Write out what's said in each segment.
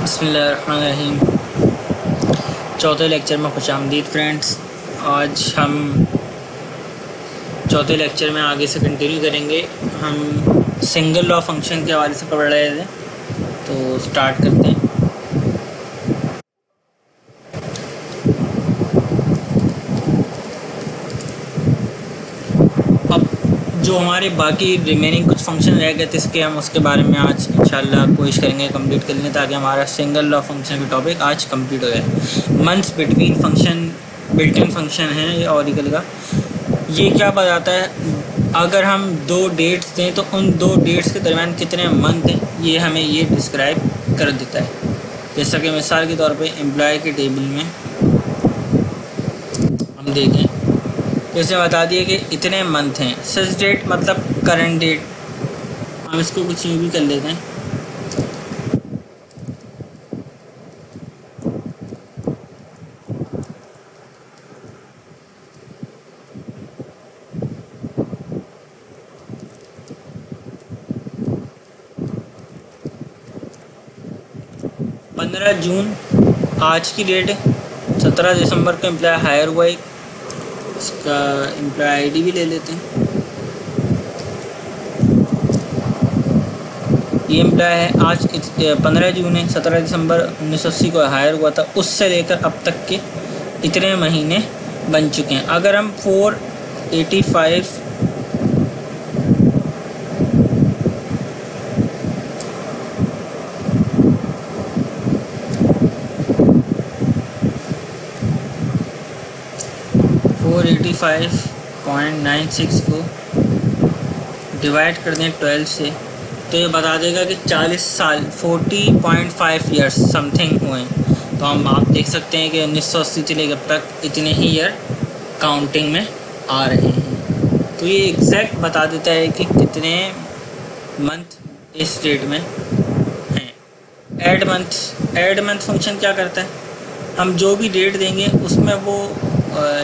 बिस्मिल्लाहिर्रहमानिर्रहीम। चौथे लेक्चर में खुशामदीद फ्रेंड्स। आज हम चौथे लेक्चर में आगे से कंटिन्यू करेंगे। हम सिंगल लॉ फंक्शन के हवाले से पढ़ रहे थे, तो स्टार्ट करते हैं। अब जो हमारे बाकी रिमेनिंग कुछ फंक्शन रह गए थे, इसके हम उसके बारे में आज इंशाल्लाह कोशिश करेंगे कंप्लीट करने, ताकि हमारा सिंगल लॉ फंक्शन का टॉपिक आज कंप्लीट हो जाए। Months between function built in function है ये ऑरिकल का। ये क्या बताता है, अगर हम दो डेट्स दें तो उन दो डेट्स के दरमियान कितने मंथ हैं, ये हमें ये डिस्क्राइब कर देता है। जैसा कि मिसाल के तौर पे एम्प्लॉय के टेबल में हम देखें तो इसे बता दिए कि इतने मंथ हैं। सच डेट मतलब करंट डेट, हम इसको कुछ यूँ भी कर लेते हैं। जून आज की डेट है। 17 दिसंबर को एम्प्लॉय हायर हुआ है। इसका एम्प्लॉय आईडी भी ले लेते हैं। ये एम्प्लॉय है, आज 15 जून है। 17 दिसंबर 1980 को हायर हुआ था। उससे लेकर अब तक के इतने महीने बन चुके हैं। अगर हम 485 485.96 को डिवाइड कर दें 12 से, तो ये बता देगा कि 40 साल 40.5 ईयर्स समथिंग हुए हैं। तो हम आप देख सकते हैं कि 1980 से लेकर अब तक इतने ही ईयर काउंटिंग में आ रहे हैं। तो ये एग्जैक्ट बता देता है कि कितने मंथ इस डेट में हैं। ऐड मंथ फंक्शन क्या करता है, हम जो भी डेट देंगे उसमें वो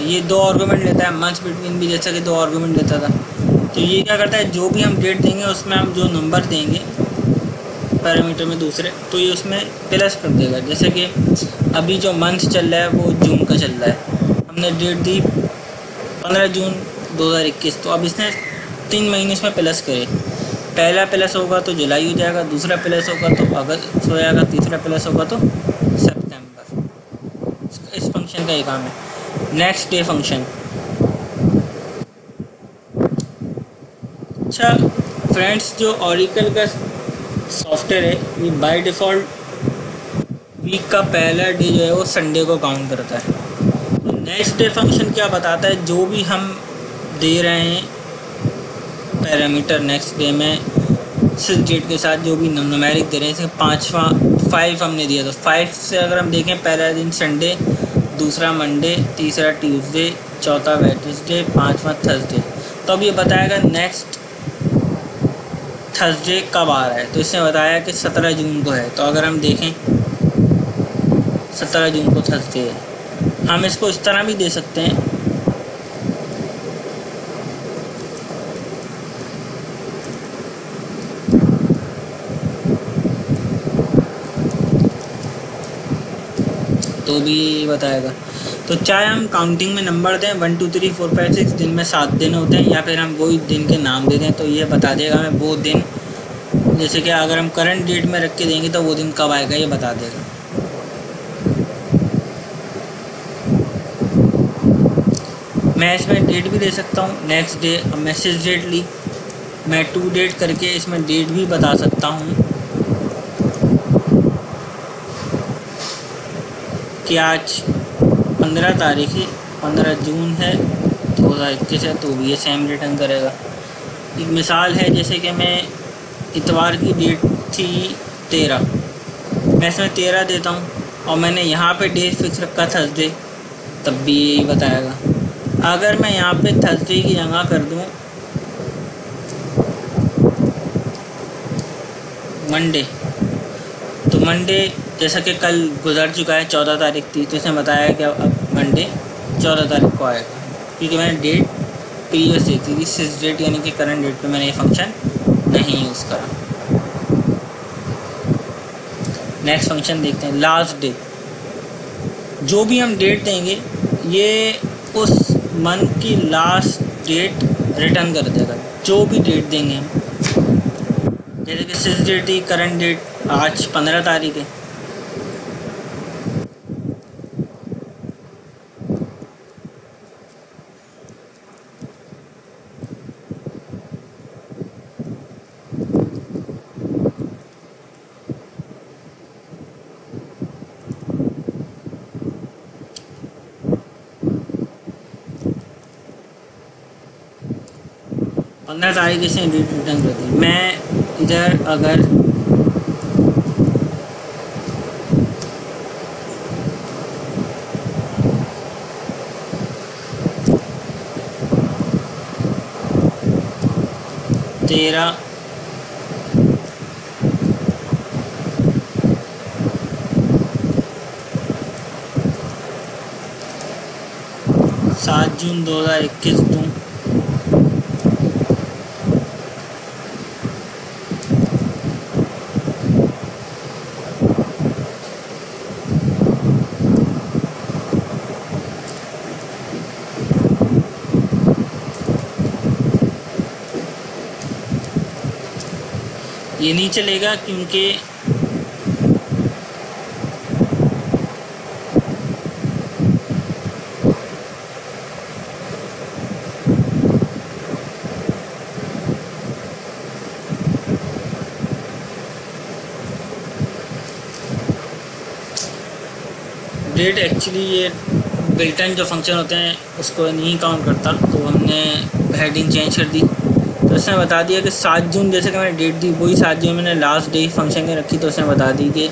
ये दो आर्गूमेंट लेता है। मंथ्स बिटवीन भी जैसा कि दो आर्गूमेंट लेता था, तो ये क्या करता है, जो भी हम डेट देंगे उसमें हम जो नंबर देंगे पैरामीटर में दूसरे, तो ये उसमें प्लस कर देगा। जैसे कि अभी जो मंथ चल रहा है वो जून का चल रहा है, हमने डेट दी 15 जून 2021, तो अब इसने 3 महीने इसमें प्लस करे। पहला प्लस होगा तो जुलाई हो जाएगा, दूसरा प्लस होगा तो अगस्त हो जाएगा, तीसरा प्लस होगा तो सितंबर। इस फंक्शन का ये काम है। Next day function. अच्छा फ्रेंड्स, जो ऑरिकल का सॉफ्टवेयर है ये बाय डिफ़ॉल्ट वीक का पहला डे जो है वो संडे को काउंट करता है। तो नेक्स्ट डे फंक्शन क्या बताता है, जो भी हम दे रहे हैं पैरामीटर नेक्स्ट डे में सिक्स डेट के साथ, जो भी न्यूमेरिक दे रहे हैं, जैसे 5 हमने दिया, तो 5 से अगर हम देखें, पहला दिन संडे, दूसरा मंडे, तीसरा ट्यूसडे, चौथा वेडनेसडे, पांचवा थर्सडे, तो अब ये बताएगा नेक्स्ट थर्सडे कब आ रहा है। तो इसने बताया कि 17 जून को है, तो अगर हम देखें 17 जून को थर्सडे है। हम इसको इस तरह भी दे सकते हैं, तो भी बताएगा। तो चाहे हम काउंटिंग में नंबर दें 1 2 3 4 5 6, दिन में 7 दिन होते हैं, या फिर हम वही दिन के नाम दे दें, तो ये बता देगा हमें वो दिन। जैसे कि अगर हम करंट डेट में रख के देंगे तो वो दिन कब आएगा ये बता देगा। मैं इसमें डेट भी दे सकता हूँ, नेक्स्ट डे। अब मैसेज डेट ली, मैं टू डेट करके इसमें डेट भी बता सकता हूँ कि आज 15 तारीख है, 15 जून है 2021 है, तो ये सेम रिटर्न करेगा। एक मिसाल है, जैसे कि मैं इतवार की डेट थी 13, मैं इसमें 13 देता हूँ और मैंने यहाँ पे डेट फिक्स रखा थर्सडे, तब भी यही बताएगा। अगर मैं यहाँ पे थर्सडे की जगह कर दूँ मंडे, तो मंडे जैसा कि कल गुजर चुका है, 14 तारीख थी, तो इसने बताया कि अब मंडे 14 तारीख को आएगा, क्योंकि मैंने डेट प्रीवियस दी थी। सिक्स डेट यानी कि करंट डेट पे मैंने ये फंक्शन नहीं यूज़ करा। नेक्स्ट फंक्शन देखते हैं, लास्ट डे। जो भी हम डेट देंगे ये उस मंथ की लास्ट डेट रिटर्न कर देगा, जो भी डेट देंगे हम। जैसे कि 6 डेट थी, करंट डेट आज 15 तारीख है। पंद्रह तारीख से डेट रिटर्न कर दी। मैं इधर अगर तेरह सात जून 2021 दूँ, ये नहीं चलेगा क्योंकि डेट एक्चुअली ये बिल्टन जो फंक्शन होते हैं उसको नहीं काउंट करता, तो हमने हेडिंग चेंज कर दी। तो उसने बता दिया कि 7 जून जैसे कि मैंने डेट दी वही 7 जून मैंने लास्ट डे फंक्शन के रखी, तो उसने बता दी कि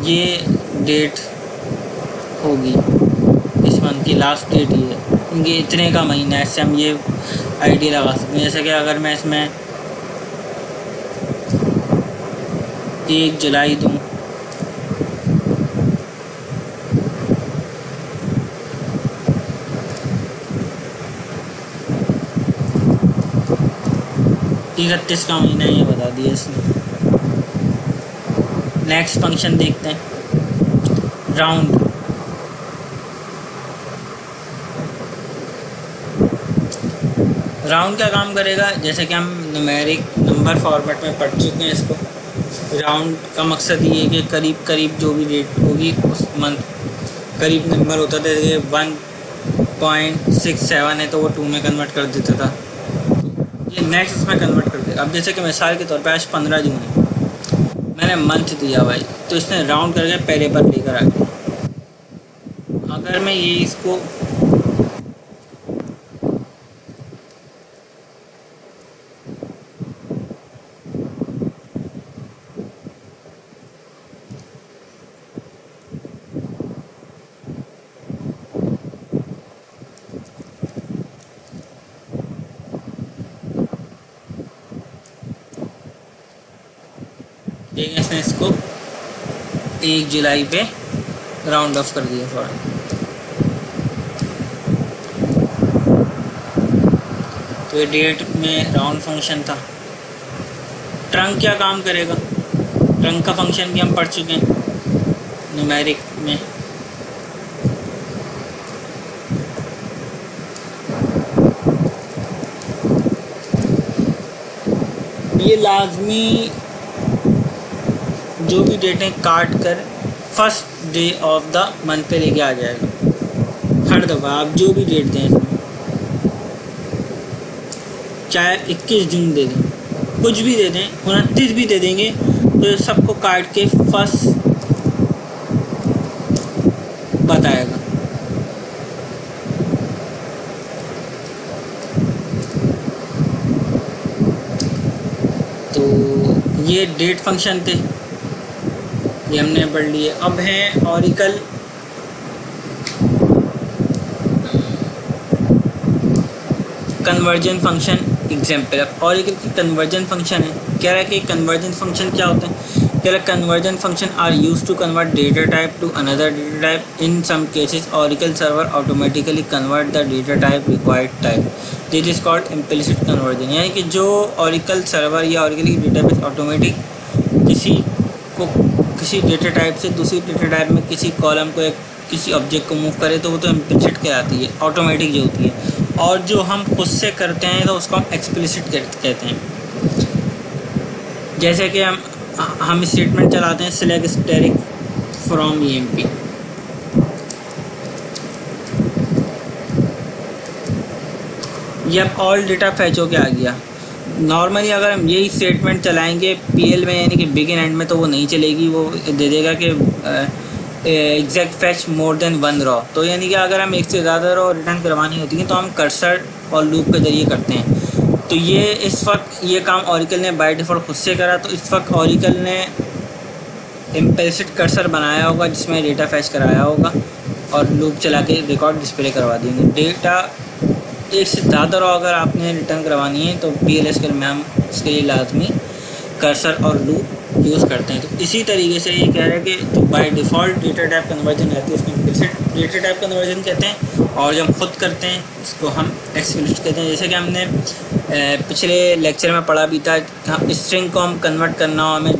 ये डेट होगी, इस मंथ की लास्ट डेट ही है, इनके इतने का महीना है। इससे हम ये आइडिया लगा सकते हैं। जैसे कि अगर मैं इसमें 1 जुलाई दूँ, इकतीस का महीना ये बता दिया इसने। नेक्स्ट फंक्शन देखते हैं, राउंड। राउंड क्या काम करेगा, जैसे कि हम न्यूमेरिक नंबर फॉर्मेट में पढ़ चुके हैं इसको। राउंड का मकसद ये है कि करीब करीब जो भी डेट होगी उस मंथ करीब नंबर होता था। जैसे 1.67 है तो वो 2 में कन्वर्ट कर देता था, ये नेक्स्ट इसमें कन्वर्ट कर देगा। अब जैसे कि मिसाल के तौर पे आज 15 जून है, मैंने मंथ दिया भाई, तो इसने राउंड करके पहले पर लेकर आ गया। अगर मैं ये इसको इसने इसको 1 जुलाई पे राउंड ऑफ कर दिया थोड़ा। तो ये डेट में राउंड फंक्शन था। ट्रंक क्या काम करेगा, ट्रंक का फंक्शन भी हम पढ़ चुके हैं न्यूमेरिक में। ये लाजमी जो भी डेटें काट कर first day of the month पे लेके आ जाएगा हर दफ़ा। आप जो भी डेट दें इसमें, चाहे 21 जून दे दें, कुछ भी दे दें, 29 भी दे देंगे, तो सबको काट के फर्स्ट बताएगा। तो ये डेट फंक्शन थे, ये हमने पढ़ लिए। अब हैं ऑरिकल कन्वर्जन फंक्शन एग्जाम्पल। अब ऑरिकल की कन्वर्जन फंक्शन है, कह रहा है कि कन्वर्जन फंक्शन क्या होता है। कह रहा है conversion function are use to convert data type to another data type. In some cases Oracle server automatically convert the data type required type, this is called implicit conversion. यानी कि जो Oracle server या Oracle की database automatic किसी को किसी data type से दूसरी डेटा टाइप में किसी कॉलम को या किसी ऑब्जेक्ट को मूव करे तो वो तो इम्प्लिसिट कहलाती है, ऑटोमेटिक जो होती है। और जो हम खुद से करते हैं तो उसको हम एक्सप्लिसिट कहते हैं। जैसे कि हम स्टेटमेंट चलाते हैं सिलेक्ट स्टैटिक फ्रॉम EMP। ये अब ऑल डेटा फैच होके आ गया। नॉर्मली अगर हम यही स्टेटमेंट चलाएंगे PL में यानी कि बिगिन एंड में तो वो नहीं चलेगी, वो दे देगा कि exact fetch more than 1 raw. तो यानी कि अगर हम एक से ज़्यादा रॉ रिटर्न करवानी होती है तो हम कर्सर और लूप के ज़रिए करते हैं। तो ये इस वक्त ये काम ओरेकल ने बाय डिफ़ॉल्ट खुद से करा। तो इस वक्त ओरेकल ने इम्प्लिसिट कर्सर बनाया होगा जिसमें डेटा फैच कराया होगा और लूप चला के रिकॉर्ड डिस्प्ले करवा देंगे। डेटा एक से ज़्यादा रॉ अगर आपने रिटर्न करवानी है तो PLSQL में हम इसके लिए लाजमी कर्सर और लूप यूज़ करते हैं। तो इसी तरीके से ये कह रहा है कि जो by default data type conversion रहती है उसको इम्प्लिसिट डेटा टाइप कन्वर्जन कहते हैं, और जब खुद करते हैं इसको हम एक्सप्लिसिट कहते हैं। जैसे कि हमने पिछले लेक्चर में पढ़ा भी था, स्ट्रिंग को हम कन्वर्ट करना हो हमें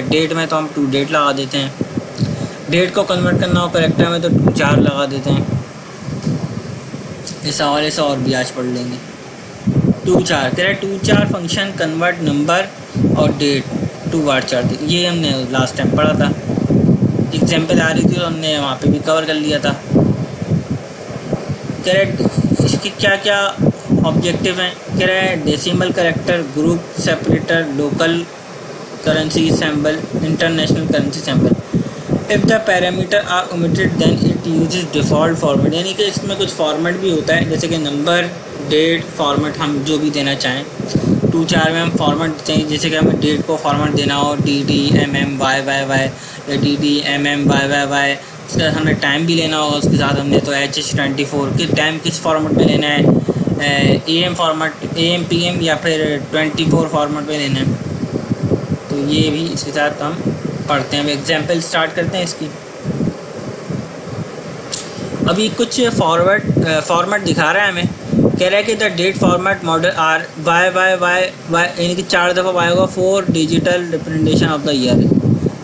डेट में तो हम टू डेट लगा देते हैं, डेट को कन्वर्ट करना हो करेक्टर में तो टू चार लगा देते हैं। इस हवाले से और भी आज पढ़ लेंगे। टू चार कह रहा है टू चार फंक्शन कन्वर्ट नंबर और डेट टू वार चार, ये हमने लास्ट टाइम पढ़ा था, एग्जाम्पल आ रही थी तो हमने वहाँ पे भी कवर कर लिया था। कह रहे इसके क्या क्या ऑब्जेक्टिव हैं। कह रहा है decimal character, group separator, local currency symbol, international currency symbol. If the parameter are omitted then it uses default format, यानी कि इसमें कुछ फॉर्मेट भी होता है जैसे कि नंबर, डेट, फॉर्मेट हम जो भी देना चाहें। टू चार में हम फॉर्मेट देते हैं, जैसे कि हमें डेट को फॉर्मेट देना हो DDMMYYY या DDMMYYY। उसके साथ हमें टाइम भी लेना होगा, उसके साथ हमने तो HH24 कि टाइम किस फॉर्मेट में लेना है, AM फॉर्मेट, AM PM या फिर 24 फॉर्मेट में लेना है। तो ये भी इसके साथ हम पढ़ते हैं। अब एग्जाम्पल स्टार्ट करते हैं इसकी। अभी कुछ फॉर्मेट दिखा रहा है हमें। कह रहा है कि the date format model are YYY यानी कि 4 दफ़ा Y होगा, 4 digital representation of the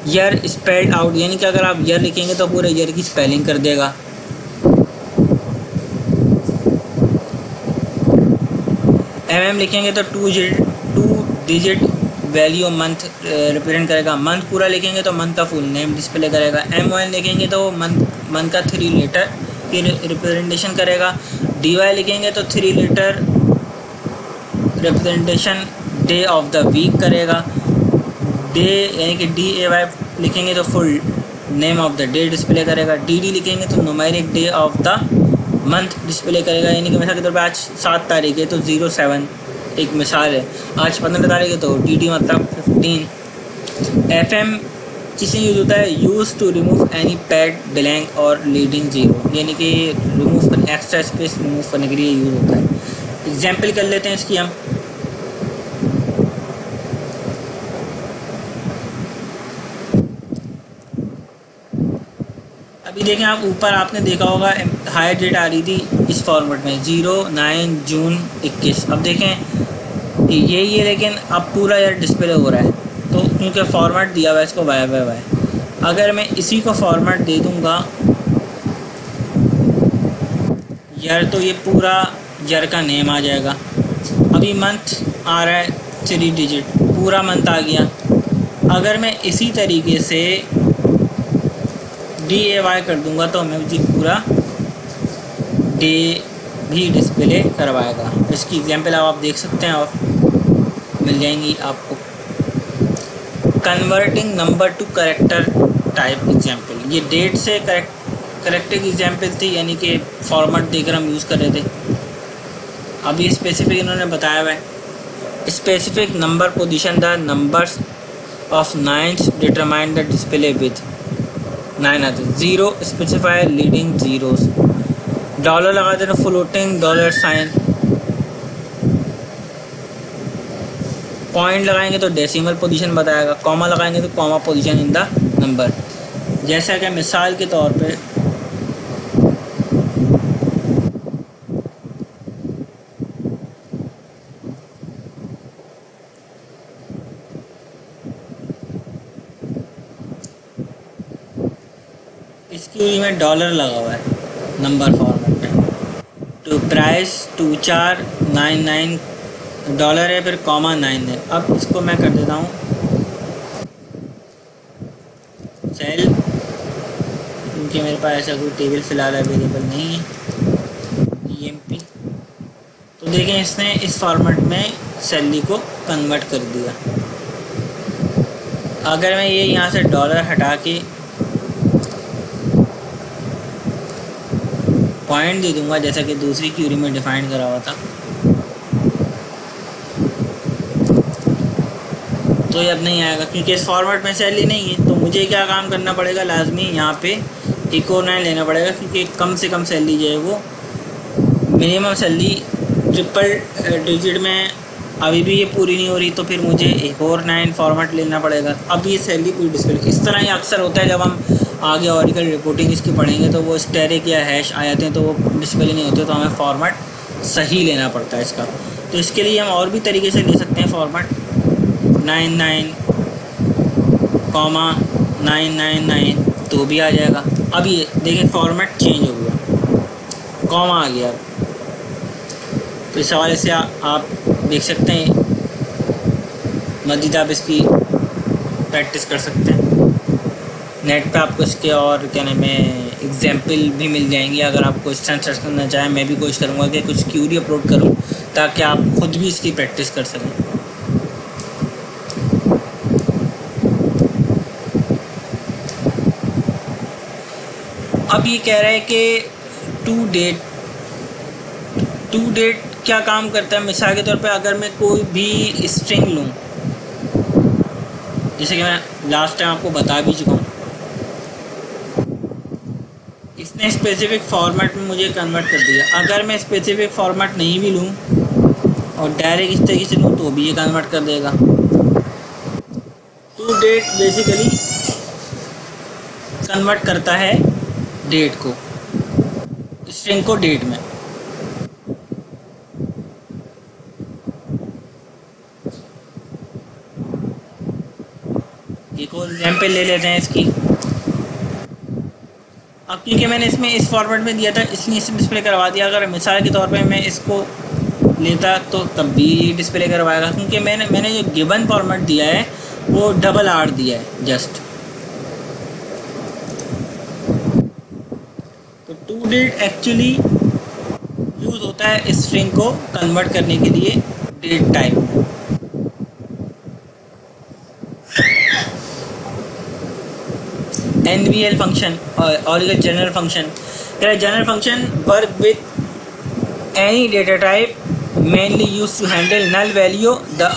year spelled out, यानी कि अगर आप ईयर लिखेंगे तो पूरे ईयर की स्पेलिंग कर देगा। MM लिखेंगे तो 2 डिजिट वैल्यू मंथ रिप्रेजेंट करेगा। मंथ पूरा लिखेंगे तो मंथ का फुल नेम डिस्प्ले करेगा। MON लिखेंगे तो मंथ का 3 लेटर की रिप्रेजेंटेशन करेगा। DY लिखेंगे तो 3 letter representation day of the week करेगा। डे यानी कि DAY लिखेंगे तो full name of the day display करेगा। DD लिखेंगे तो numeric day of the month display करेगा, यानी कि मिसाल के तौर पर आज 7 तारीख है तो 07 एक मिसाल है। आज 15 तारीख है तो DD मतलब 15। FM किसी यूज़ होता है use to remove any pad blank और लीडिंग जीरो, यानी कि रिमूव करने एक्स्ट्रा स्पेस रिमूव करने के लिए यूज़ होता है। एग्जाम्पल कर लेते हैं इसकी हम। अभी देखें आप ऊपर आपने देखा होगा हायर डेट आ रही थी इस फॉर्मेट में 09 जून 21। अब देखें यही है लेकिन अब पूरा यार डिस्प्ले हो रहा है तो क्योंकि फॉर्मेट दिया हुआ है इसको YYY। अगर मैं इसी को फॉर्मेट दे दूंगा यार तो ये पूरा ईयर का नेम आ जाएगा। अभी मंथ आ रहा है 3 डिजिट, पूरा मंथ आ गया। अगर मैं इसी तरीके से DAY कर दूंगा तो हमें जी पूरा डे भी डिस्प्ले करवाएगा। इसकी एग्जांपल आप देख सकते हैं और मिल जाएंगी आपको। Converting number two character type example, ये डेट से करेक्टर की एग्जांपल थी, यानी कि फॉर्मेट देकर हम यूज़ कर रहे थे। अभी स्पेसिफिक इन्होंने बताया हुआ है specific number position the numbers of nines determine the display with 9 आते हैं। 0 स्पेसिफाई लीडिंग जीरोस, डॉलर लगा देना फ्लोटिंग डॉलर साइन, पॉइंट लगाएंगे तो डेसिमल पोजीशन बताएगा, कॉमा लगाएंगे तो comma position in the number. जैसा कि मिसाल के तौर पे क्यूरी में डॉलर लगा हुआ है नंबर फॉर्मेट में। तो प्राइस 2499 डॉलर है, फिर कॉमा 9 है। अब इसको मैं कर देता हूँ सेल, क्योंकि मेरे पास ऐसा कोई टेबल फ़िलहाल अवेलेबल नहीं है। EMP, तो देखें इसने इस फॉर्मेट में सैलरी को कन्वर्ट कर दिया। अगर मैं ये यहाँ से डॉलर हटा के पॉइंट दे दूंगा जैसा कि दूसरी क्यूरी में डिफाइन करा हुआ था, तो ये अब नहीं आएगा क्योंकि इस फॉर्मेट में सैलरी नहीं है। तो मुझे क्या काम करना पड़ेगा, लाजमी यहाँ पे एक और 9 लेना पड़ेगा, क्योंकि कम से कम सैलरी जो है वो मिनिमम सैलरी ट्रिपल डिजिट में अभी भी ये पूरी नहीं हो रही, तो फिर मुझे एक और 9 फॉर्मेट लेना पड़ेगा। अब ये सैलरी पूरी डिस्प्ले, इस तरह ही अक्सर होता है जब हम आगे ऑरिकल रिपोर्टिंग इसकी पढ़ेंगे तो वो स्टेरिक या हैश आ जाते हैं तो वो डिस्प्ले नहीं होते, तो हमें फॉर्मेट सही लेना पड़ता है इसका। तो इसके लिए हम और भी तरीके से ले सकते हैं फॉर्मेट, 99, 999 तो भी आ जाएगा। अब ये देखिए फॉर्मेट चेंज हो गया, कॉमा आ गया। तो इस हवाले से आप देख सकते हैं, मज़ीद आप इसकी प्रैक्टिस कर सकते हैं। नेट पे आपको इसके और क्या नाम है एग्जाम्पल भी मिल जाएंगे। अगर आप क्वेश्चन सर्च करना चाहें, मैं भी कोशिश करूँगा कि कुछ क्यूरी अपलोड करूँ ताकि आप खुद भी इसकी प्रैक्टिस कर सकें। अब ये कह रहा है कि टू डेट क्या काम करता है। मिसाल के तौर पे अगर मैं कोई भी स्ट्रिंग लूँ, जैसे कि मैं लास्ट टाइम आपको बता भी चुका हूँ, इसने स्पेसिफिक फॉर्मेट में मुझे कन्वर्ट कर दिया। अगर मैं स्पेसिफिक फॉर्मेट नहीं भी लूँ और डायरेक्ट इस तरीके से लूँ तो भी ये कन्वर्ट कर देगा। टू डेट बेसिकली कन्वर्ट करता है डेट को, स्ट्रिंग को डेट में। एक और एग्जाम्पल ले लेते हैं इसकी। अब क्योंकि मैंने इसमें इस फॉर्मेट में दिया था इसलिए इसे डिस्प्ले करवा दिया। अगर मिसाल के तौर पे मैं इसको लेता तो तब भी डिस्प्ले करवाएगा, क्योंकि मैंने जो गिवन फॉर्मेट दिया है वो $R दिया है जस्ट। तो टू डेट एक्चुअली यूज़ होता है स्ट्रिंग को कन्वर्ट करने के लिए डेट टाइप में। NVL फंक्शन और general function, general function work with any data type mainly used to handle null value. The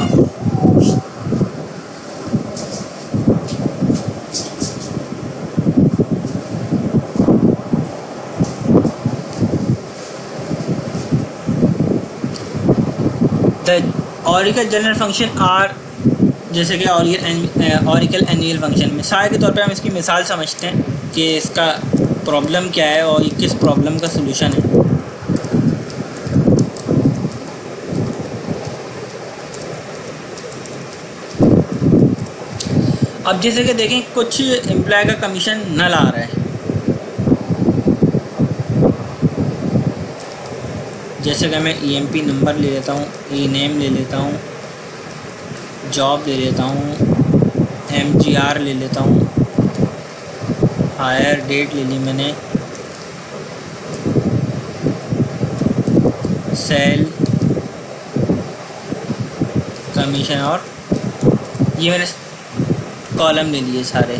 Oracle general function are जैसे कि Oracle annual फंक्शन। मिसाल के तौर पे हम इसकी मिसाल समझते हैं कि इसका प्रॉब्लम क्या है और किस प्रॉब्लम का सलूशन है। अब जैसे कि देखें कुछ एम्प्लॉय का कमीशन नल आ रहा है, जैसे कि मैं EMP नंबर ले लेता हूँ, नेम ले लेता हूँ, जॉब ले लेता हूँ, MGR ले लेता हूँ, हायर डेट ले ली मैंने, सेल, कमीशन, और ये मैंने कॉलम ले लिए सारे।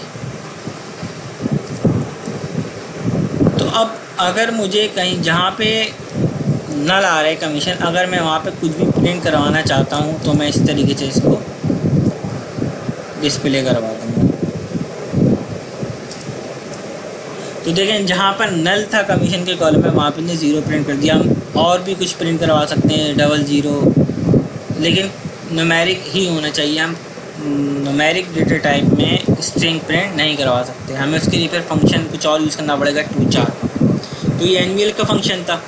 तो अब अगर मुझे कहीं जहाँ पे नल आ रहा है कमीशन, अगर मैं वहाँ पे कुछ भी प्रिंट करवाना चाहता हूँ तो मैं इस तरीके से इसको डिस्प्ले करवा दूँगा। तो देखें जहाँ पर नल था कमीशन के कॉलम में वहाँ पे ने 0 प्रिंट कर दिया। हम और भी कुछ प्रिंट करवा सकते हैं 00, लेकिन न्यूमेरिक ही होना चाहिए। हम न्यूमेरिक डेटा टाइप में स्ट्रिंग प्रिंट नहीं करवा सकते, हमें उसके लिए फिर फंक्शन कुछ और यूज़ करना पड़ेगा toChar। तो ये NVL का फंक्शन था।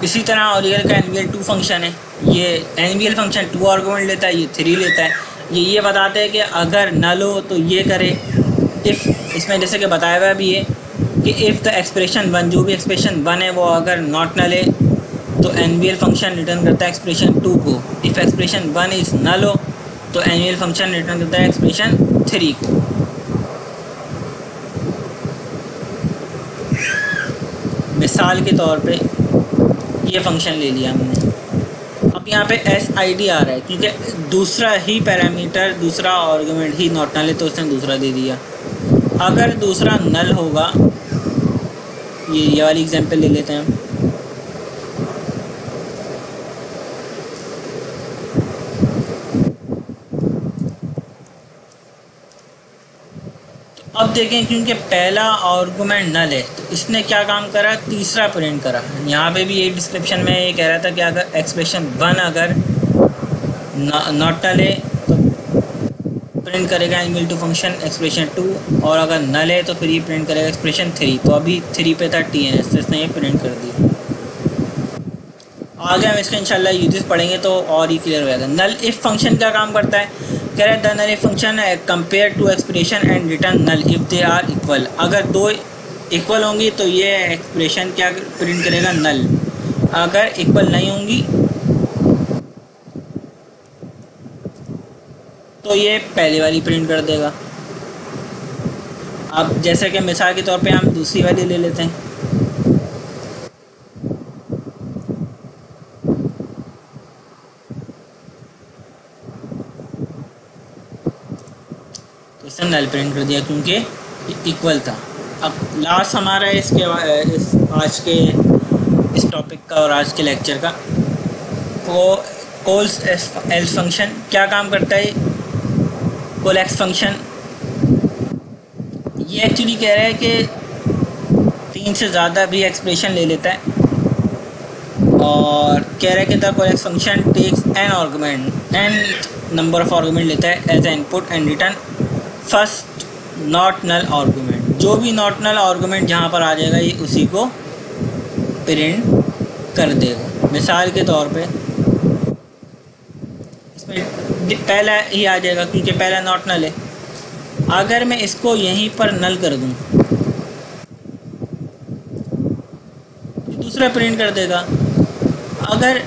इसी तरह Oracle का NVL2 फंक्शन है। ये NVL फंक्शन 2 आर्गूमेंट लेता है, ये 3 लेता है। ये बताते हैं कि अगर नल हो तो ये करे। इफ़ इसमें जैसे कि बताया हुआ भी है कि इफ़ द एक्सप्रेशन वन, जो भी एक्सप्रेशन वन है वो अगर नॉट नल है तो एनवीएल फंक्शन रिटर्न करता है एक्सप्रेशन टू को। इफ़ एक्सप्रेशन वन इज़ नल हो तो एनवीएल फंक्शन रिटर्न करता है एक्सप्रेशन थ्री को। मिसाल के तौर पे ये फंक्शन ले लिया हमने। अब यहाँ पे एस आई डी आ रहा है क्योंकि दूसरा ही पैरामीटर, दूसरा आर्गुमेंट ही नॉट नल है तो उसने दूसरा दे दिया। अगर दूसरा नल होगा, ये वाली एग्जांपल ले लेते हैं हम। अब देखें क्योंकि पहला आर्गुमेंट नल है तो इसने क्या काम करा, तीसरा प्रिंट करा। यहाँ पे भी ये डिस्क्रिप्शन में ये कह रहा था कि अगर एक्सप्रेशन वन अगर नॉट नल है तो प्रिंट करेगा एनवीएल टू फंक्शन एक्सप्रेशन टू, और अगर नल है तो फिर ये प्रिंट करेगा एक्सप्रेशन थ्री। तो अभी थ्री पे था TNS तो इसने ये प्रिंट कर दिया। आगे हम इसके इंशाल्लाह यूजेस पढ़ेंगे तो और ही क्लियर हो जाएगा। नल इफ फंक्शन क्या काम करता है, कह रहा है the null if function compare to expression and return null if they are equal. अगर दो इक्वल होंगी तो ये एक्सप्रेशन क्या प्रिंट करेगा, नल। अगर इक्वल नहीं होंगी तो ये पहले वाली प्रिंट कर देगा। अब जैसे कि मिसाल के तौर पे हम दूसरी वाली ले लेते हैं। इसने नल प्रिंट कर दिया क्योंकि इक्वल था। अब लास्ट हमारा इसके इस आज के इस टॉपिक का और आज के लेक्चर का कोल्स एल्स फंक्शन क्या काम करता है। कोलेक्स फंक्शन ये एक्चुअली कह रहा है कि तीन से ज़्यादा भी एक्सप्रेशन ले लेता है और कह रहा है कि the coalesce function takes n argument, n number of argument लेता है as a input and return first not null argument. जो भी नॉट नल आर्गुमेंट जहाँ पर आ जाएगा ये उसी को प्रिंट कर देगा। मिसाल के तौर पे इसमें पहला ही आ जाएगा क्योंकि पहला नॉट नल है। अगर मैं इसको यहीं पर नल कर दूँ तो दूसरा प्रिंट कर देगा। अगर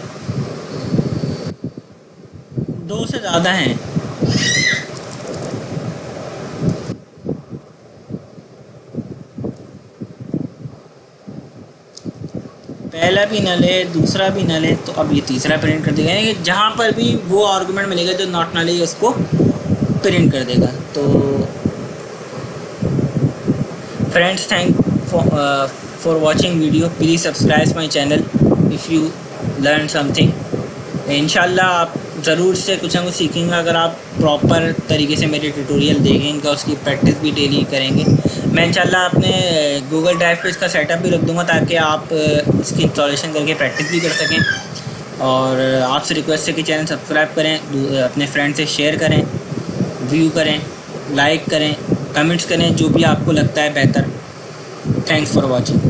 दो से ज़्यादा हैं पहला भी नल है दूसरा भी नल है तो अब ये तीसरा प्रिंट कर देगा। यानी कि जहाँ पर भी वो आर्गुमेंट मिलेगा जो नॉट नल है उसको प्रिंट कर देगा। तो friends, thank for watching video. Please subscribe my channel if you learn something. इंशाल्लाह आप ज़रूर से कुछ ना कुछ सीखेंगे अगर आप प्रॉपर तरीके से मेरे ट्यूटोरियल देखेंगे, उसकी प्रैक्टिस भी डेली करेंगे। मैं इंशाल्लाह अपने गूगल ड्राइव पे इसका सेटअप भी रख दूँगा ताकि आप इसकी इंस्टॉलेशन करके प्रैक्टिस भी कर सकें। और आपसे रिक्वेस्ट है कि चैनल सब्सक्राइब करें, अपने फ्रेंड से शेयर करें, व्यू करें, लाइक करें, कमेंट्स करें, जो भी आपको लगता है बेहतर। Thanks for watching.